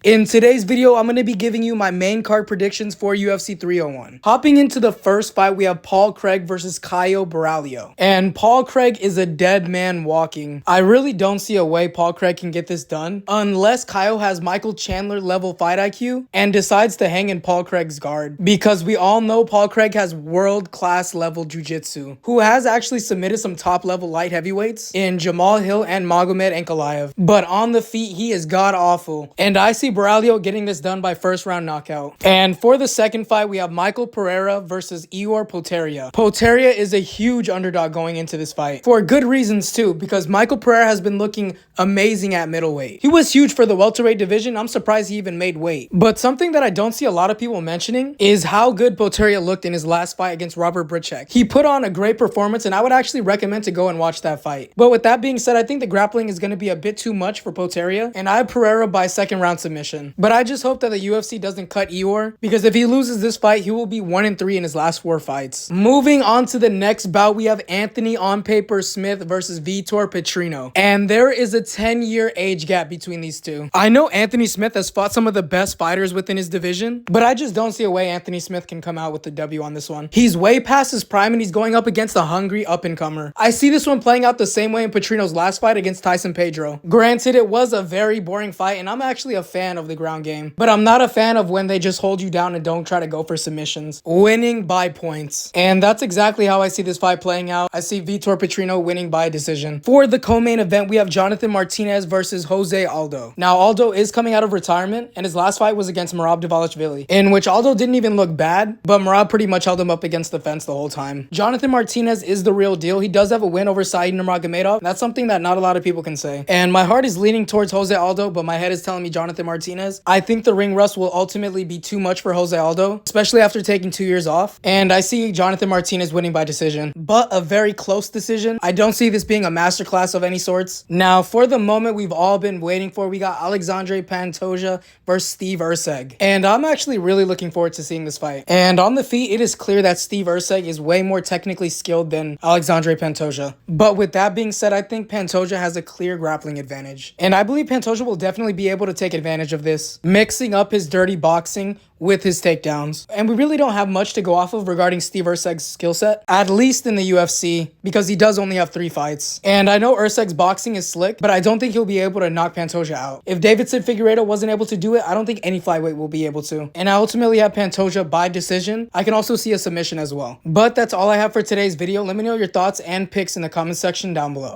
In today's video, I'm going to be giving you my main card predictions for UFC 301. Hopping into the first fight, we have Paul Craig versus Caio Borralho. And Paul Craig is a dead man walking. I really don't see a way Paul Craig can get this done unless Caio has Michael Chandler level fight IQ and decides to hang in Paul Craig's guard. Because we all know Paul Craig has world-class level jiu-jitsu, who has actually submitted some top-level light heavyweights in Jamal Hill and Magomed Ankalaev. But on the feet, he is god-awful. And I see Borralho getting this done by first round knockout. And for the second fight, we have Michael Pereira versus Ior Potieria. Potieria is a huge underdog going into this fight. For good reasons too, because Michael Pereira has been looking amazing at middleweight. He was huge for the welterweight division. I'm surprised he even made weight. But something that I don't see a lot of people mentioning is how good Potieria looked in his last fight against Robert Bricek. He put on a great performance, and I would actually recommend to go and watch that fight. But with that being said, I think the grappling is going to be a bit too much for Potieria, and I have Pereira by second round submission. But I just hope that the UFC doesn't cut Ior, because if he loses this fight, he will be 1-3 in his last 4 fights. Moving on to the next bout, we have Anthony on paper Smith versus Vitor Petrino. And there is a 10-year age gap between these two. I know Anthony Smith has fought some of the best fighters within his division, but I just don't see a way Anthony Smith can come out with the W on this one. He's way past his prime, and he's going up against a hungry up-and-comer. I see this one playing out the same way in Petrino's last fight against Tyson Pedro. Granted, it was a very boring fight, and I'm actually a fan of the ground game, but I'm not a fan of when they just hold you down and don't try to go for submissions. Winning by points. And that's exactly how I see this fight playing out. I see Vitor Petrino winning by decision. For the co-main event, we have Jonathan Martinez versus Jose Aldo. Now, Aldo is coming out of retirement, and his last fight was against Merab Dvalishvili, in which Aldo didn't even look bad, but Merab pretty much held him up against the fence the whole time. Jonathan Martinez is the real deal. He does have a win over Said Nurmagomedov. That's something that not a lot of people can say. And my heart is leaning towards Jose Aldo, but my head is telling me Jonathan Martinez. I think the ring rust will ultimately be too much for Jose Aldo, especially after taking 2 years off. And I see Jonathan Martinez winning by decision, but a very close decision. I don't see this being a masterclass of any sorts. Now, for the moment we've all been waiting for, we got Alexandre Pantoja versus Steve Erceg. And I'm actually really looking forward to seeing this fight. And on the feet, it is clear that Steve Erceg is way more technically skilled than Alexandre Pantoja. But with that being said, I think Pantoja has a clear grappling advantage. And I believe Pantoja will definitely be able to take advantage of this, mixing up his dirty boxing with his takedowns. And we really don't have much to go off of regarding Steve Erceg's skill set, at least in the UFC, because he does only have 3 fights. And I know Erceg's boxing is slick, but I don't think he'll be able to knock Pantoja out. If Davidson Figueiredo wasn't able to do it, I don't think any flyweight will be able to. And I ultimately have Pantoja by decision. I can also see a submission as well. But that's all I have for today's video. Let me know your thoughts and picks in the comment section down below.